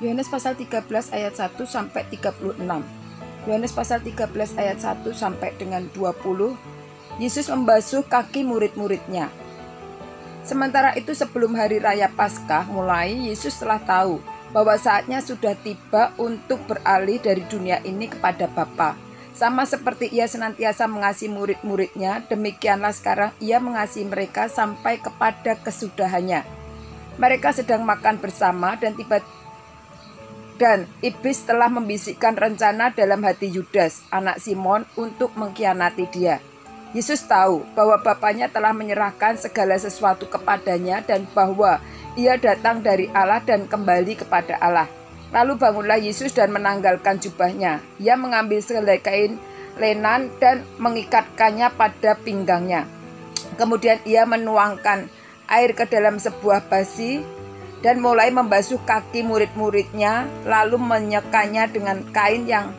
Yohanes pasal 13 ayat 1 sampai 36. Yohanes pasal 13 ayat 1 sampai dengan 20. Yesus membasuh kaki murid-muridnya. Sementara itu sebelum hari raya Paskah mulai, Yesus telah tahu bahwa saatnya sudah tiba untuk beralih dari dunia ini kepada Bapa. Sama seperti ia senantiasa mengasihi murid-muridnya, demikianlah sekarang ia mengasihi mereka sampai kepada kesudahannya. Mereka sedang makan bersama dan iblis telah membisikkan rencana dalam hati Yudas, anak Simon, untuk mengkhianati dia. Yesus tahu bahwa Bapanya telah menyerahkan segala sesuatu kepadanya dan bahwa ia datang dari Allah dan kembali kepada Allah. Lalu bangunlah Yesus dan menanggalkan jubahnya. Ia mengambil sehelai kain lenan dan mengikatkannya pada pinggangnya. Kemudian ia menuangkan air ke dalam sebuah basi dan mulai membasuh kaki murid-muridnya, lalu menyekanya dengan kain yang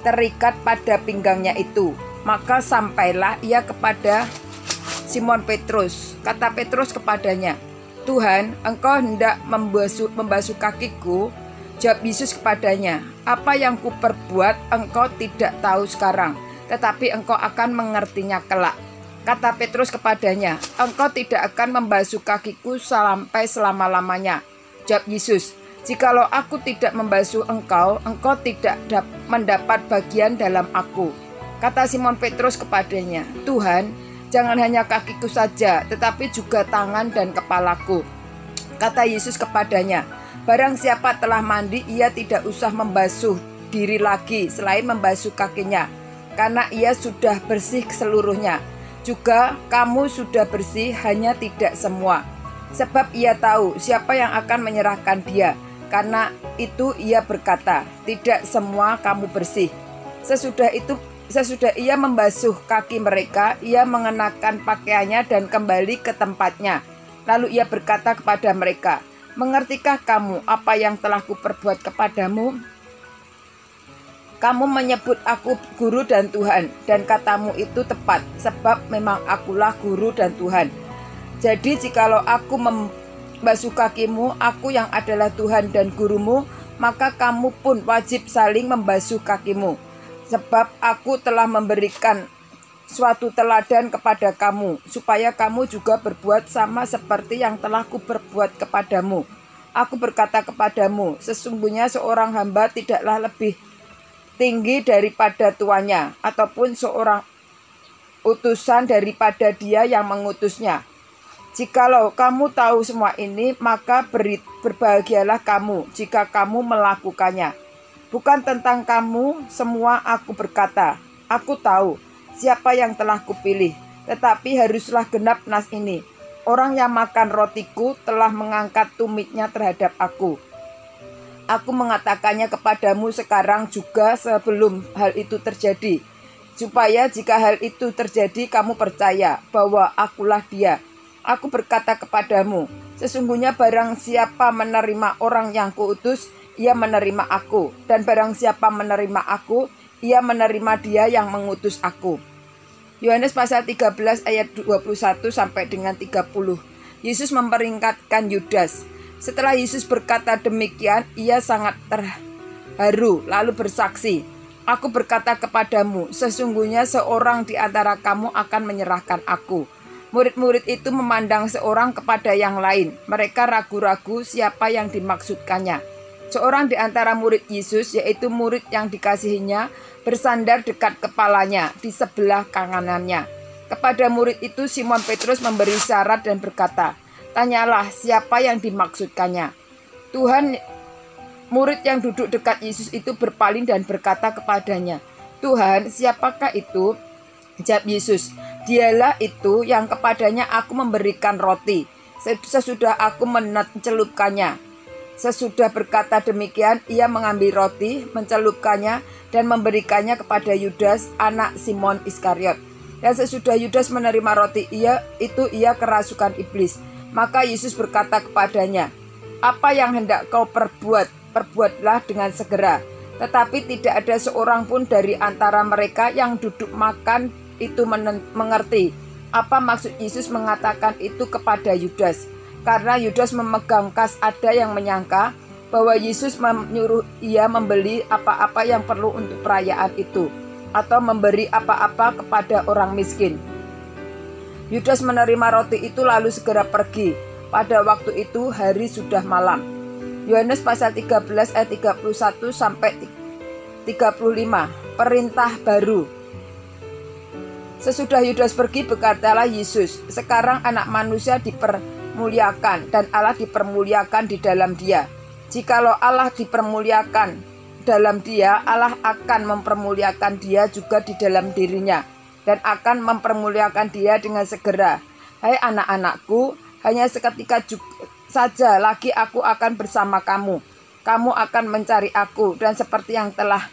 terikat pada pinggangnya itu. Maka sampailah ia kepada Simon Petrus. Kata Petrus kepadanya, "Tuhan, engkau hendak membasuh kakiku?" Jawab Yesus kepadanya, "Apa yang kuperbuat engkau tidak tahu sekarang, tetapi engkau akan mengertinya kelak." Kata Petrus kepadanya, "Engkau tidak akan membasuh kakiku sampai selama-lamanya." Jawab Yesus, "Jikalau aku tidak membasuh engkau, engkau tidak mendapat bagian dalam aku." Kata Simon Petrus kepadanya, "Tuhan, jangan hanya kakiku saja, tetapi juga tangan dan kepalaku." Kata Yesus kepadanya, "Barang siapa telah mandi, ia tidak usah membasuh diri lagi selain membasuh kakinya, karena ia sudah bersih seluruhnya. Juga kamu sudah bersih, hanya tidak semua. Sebab ia tahu siapa yang akan menyerahkan dia. Karena itu ia berkata, tidak semua kamu bersih." Sesudah ia membasuh kaki mereka, ia mengenakan pakaiannya dan kembali ke tempatnya. Lalu ia berkata kepada mereka, "Mengertikah kamu apa yang telah kuperbuat kepadamu? Kamu menyebut aku guru dan Tuhan, dan katamu itu tepat, sebab memang akulah guru dan Tuhan. Jadi jikalau aku membasuh kakimu, aku yang adalah Tuhan dan gurumu, maka kamu pun wajib saling membasuh kakimu. Sebab aku telah memberikan suatu teladan kepada kamu, supaya kamu juga berbuat sama seperti yang telah kuperbuat kepadamu. Aku berkata kepadamu, sesungguhnya seorang hamba tidaklah lebih tinggi daripada tuannya, ataupun seorang utusan daripada dia yang mengutusnya. Jikalau kamu tahu semua ini, maka berbahagialah kamu jika kamu melakukannya. Bukan tentang kamu semua aku berkata, aku tahu siapa yang telah kupilih, tetapi haruslah genap nas ini. Orang yang makan rotiku telah mengangkat tumitnya terhadap aku. Aku mengatakannya kepadamu sekarang juga sebelum hal itu terjadi, supaya jika hal itu terjadi kamu percaya bahwa akulah dia. Aku berkata kepadamu, sesungguhnya barang siapa menerima orang yang kuutus, ia menerima aku, dan barang siapa menerima aku, ia menerima dia yang mengutus aku. Yohanes pasal 13 ayat 21 sampai dengan 30. Yesus memperingatkan Yudas. Setelah Yesus berkata demikian, ia sangat terharu lalu bersaksi, "Aku berkata kepadamu, sesungguhnya seorang di antara kamu akan menyerahkan aku." Murid-murid itu memandang seorang kepada yang lain. Mereka ragu-ragu siapa yang dimaksudkannya. Seorang di antara murid Yesus, yaitu murid yang dikasihinya, bersandar dekat kepalanya di sebelah kanannya. Kepada murid itu Simon Petrus memberi syarat dan berkata, "Tanyalah siapa yang dimaksudkannya." Tuhan, murid yang duduk dekat Yesus itu berpaling dan berkata kepadanya, "Tuhan, siapakah itu?" Jawab Yesus, "Dialah itu yang kepadanya aku memberikan roti, sesudah aku mencelupkannya." Sesudah berkata demikian, ia mengambil roti, mencelupkannya, dan memberikannya kepada Yudas, anak Simon Iskariot. Dan sesudah Yudas menerima roti ia kerasukan iblis. Maka Yesus berkata kepadanya, "Apa yang hendak kau perbuat, perbuatlah dengan segera." Tetapi tidak ada seorang pun dari antara mereka yang duduk makan itu mengerti apa maksud Yesus mengatakan itu kepada Yudas. Karena Yudas memegang kas, ada yang menyangka bahwa Yesus menyuruh ia membeli apa-apa yang perlu untuk perayaan itu, atau memberi apa-apa kepada orang miskin. Yudas menerima roti itu lalu segera pergi. Pada waktu itu hari sudah malam. Yohanes pasal 13 ayat 31 sampai 35. Perintah baru. Sesudah Yudas pergi, berkatalah Yesus, sekarang anak manusia dipermuliakan dan Allah dipermuliakan di dalam dia. Jikalau Allah dipermuliakan dalam dia, Allah akan mempermuliakan dia juga di dalam dirinya dan akan mempermuliakan dia dengan segera. Hai anak-anakku, hanya seketika saja lagi aku akan bersama kamu. Kamu akan mencari aku, dan seperti yang telah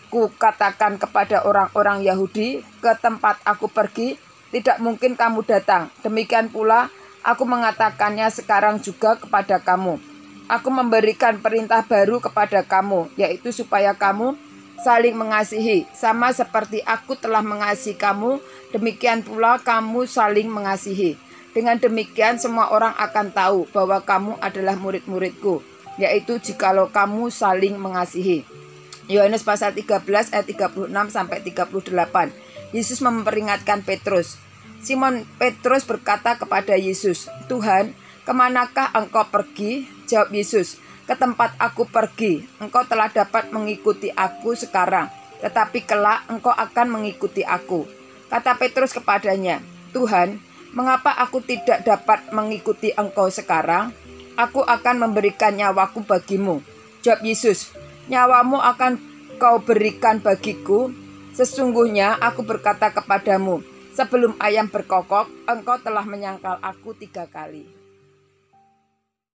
kukatakan kepada orang-orang Yahudi, ke tempat aku pergi, tidak mungkin kamu datang. Demikian pula aku mengatakannya sekarang juga kepada kamu. Aku memberikan perintah baru kepada kamu, yaitu supaya kamu saling mengasihi. Sama seperti aku telah mengasihi kamu, demikian pula kamu saling mengasihi. Dengan demikian semua orang akan tahu bahwa kamu adalah murid-muridku, yaitu jikalau kamu saling mengasihi. Yohanes pasal 13 ayat 36 sampai 38. Yesus memperingatkan Petrus. Simon Petrus berkata kepada Yesus, "Tuhan, kemanakah engkau pergi?" Jawab Yesus, "Ke tempat aku pergi, engkau telah dapat mengikuti aku sekarang, tetapi kelak engkau akan mengikuti aku." Kata Petrus kepadanya, "Tuhan, mengapa aku tidak dapat mengikuti engkau sekarang? Aku akan memberikan nyawaku bagimu." Jawab Yesus, "Nyawamu akan kau berikan bagiku? Sesungguhnya aku berkata kepadamu, sebelum ayam berkokok, engkau telah menyangkal aku 3 kali."